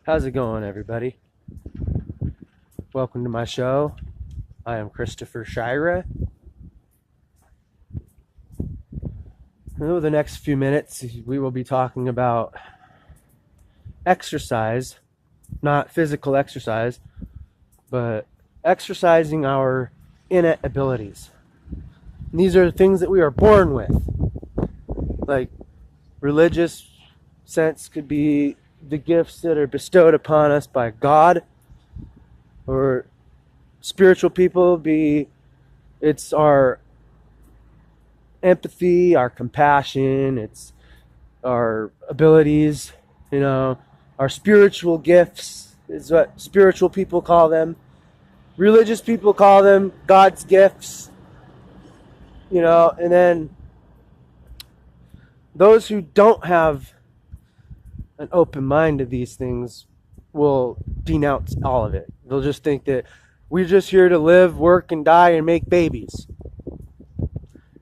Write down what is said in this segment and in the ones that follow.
How's it going, everybody? Welcome to my show. I am Christopher Shira. Over the next few minutes, we will be talking about exercise, not physical exercise, but exercising our innate abilities. And these are things that we are born with. Like religious sense could be the gifts that are bestowed upon us by God, or spiritual people it's our empathy, our compassion, it's our abilities, our spiritual gifts is what spiritual people call them. Religious people call them God's gifts, and then those who don't have an open mind to these things will denounce all of it. They'll just think that we're just here to live, work, and die and make babies.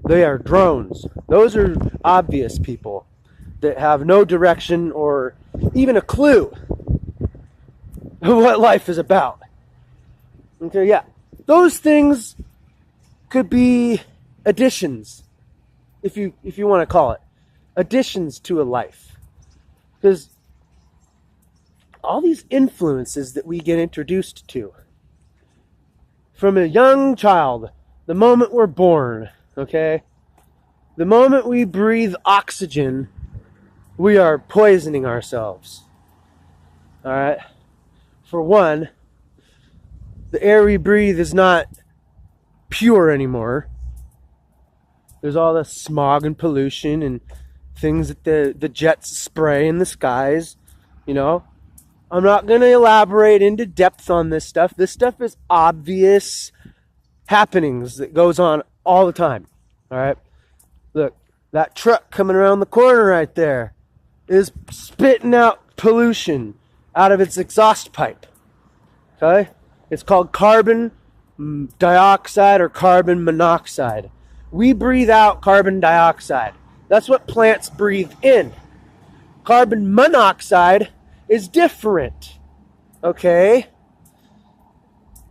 They are drones. Those are obvious people that have no direction or even a clue of what life is about. Okay, yeah. Those things could be additions, if you want to call it. Additions to a life. Because all these influences that we get introduced to from a young child, the moment we're born, okay? The moment we breathe oxygen, we are poisoning ourselves. All right? For one, the air we breathe is not pure anymore. There's all the smog and pollution and things that the jets spray in the skies, I'm not going to elaborate into depth on this stuff. This stuff is obvious happenings that goes on all the time. All right? Look, that truck coming around the corner right there is spitting out pollution out of its exhaust pipe. Okay? It's called carbon dioxide or carbon monoxide. We breathe out carbon dioxide. That's what plants breathe in. Carbon monoxide is different. Okay?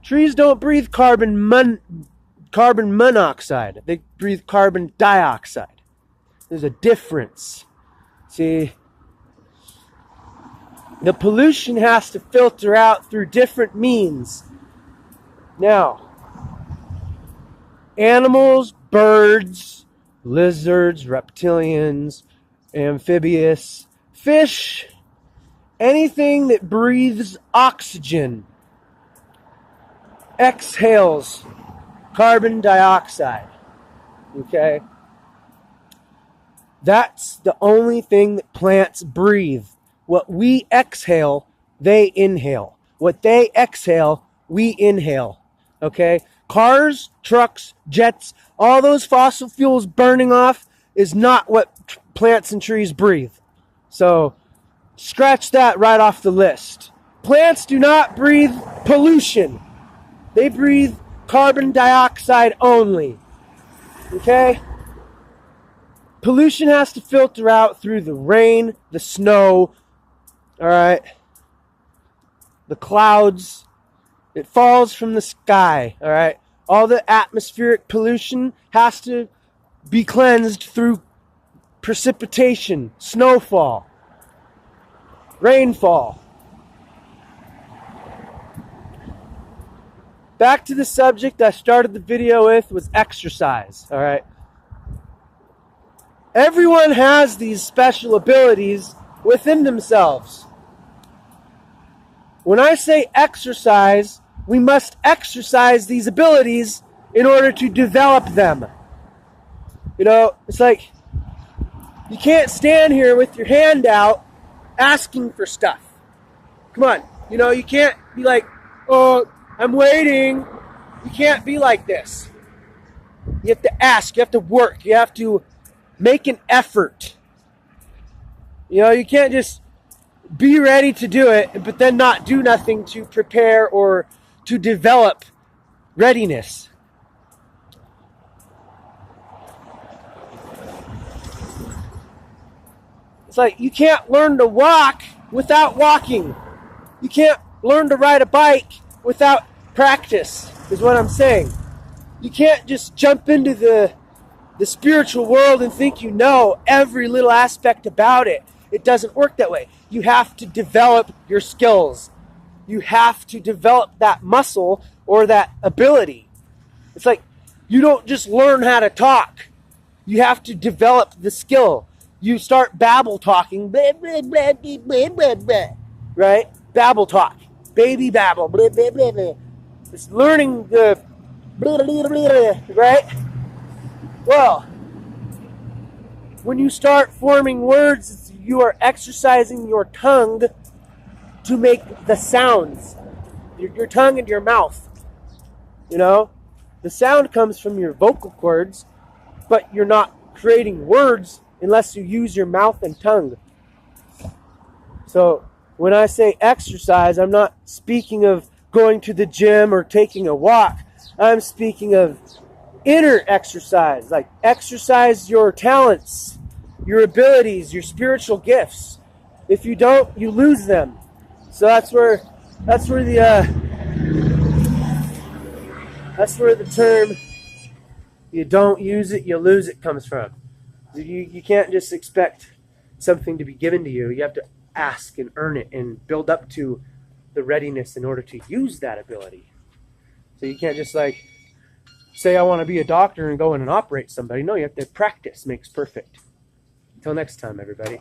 Trees don't breathe carbon monoxide. They breathe carbon dioxide. There's a difference. See? The pollution has to filter out through different means. Now, animals, birds, lizards, reptilians, amphibious, fish, anything that breathes oxygen exhales carbon dioxide. Okay? That's the only thing that plants breathe. What we exhale, they inhale. What they exhale, we inhale. Okay? Cars, trucks, jets, all those fossil fuels burning off is not what plants and trees breathe. So, scratch that right off the list. Plants do not breathe pollution. They breathe carbon dioxide only. Okay? Pollution has to filter out through the rain, the snow, alright? The clouds. It falls from the sky, alright? All the atmospheric pollution has to be cleansed through precipitation, snowfall, rainfall. Back to the subject I started the video with was exercise, alright? Everyone has these special abilities within themselves. When I say exercise, we must exercise these abilities in order to develop them. It's like you can't stand here with your hand out asking for stuff. Come on. You can't be like, oh, I'm waiting. You can't be like this. You have to ask. You have to work. You have to make an effort. You can't just be ready to do it, but then not do nothing to prepare or to develop readiness. It's like you can't learn to walk without walking. You can't learn to ride a bike without practice, is what I'm saying. You can't just jump into the spiritual world and think you know every little aspect about it. It doesn't work that way. You have to develop your skills. You have to develop that muscle or that ability. It's like you don't just learn how to talk. You have to develop the skill. You start babble talking, blah, blah, blah, blah, blah, blah, blah, right? Babble talk, baby babble, blah, blah, blah, blah. It's learning the blah, blah, blah, blah, right? Well, when you start forming words, you are exercising your tongue to make the sounds. Your tongue and your mouth. You know? The sound comes from your vocal cords, but you're not creating words unless you use your mouth and tongue. So when I say exercise, I'm not speaking of going to the gym or taking a walk. I'm speaking of inner exercise, like exercise your talents, your abilities, your spiritual gifts. If you don't, you lose them. So that's where the term "you don't use it, you lose it" comes from. You can't just expect something to be given to you. You have to ask and earn it and build up to the readiness in order to use that ability. So you can't just like say, I want to be a doctor and go in and operate somebody. No, you have to practice makes perfect. Until next time, everybody.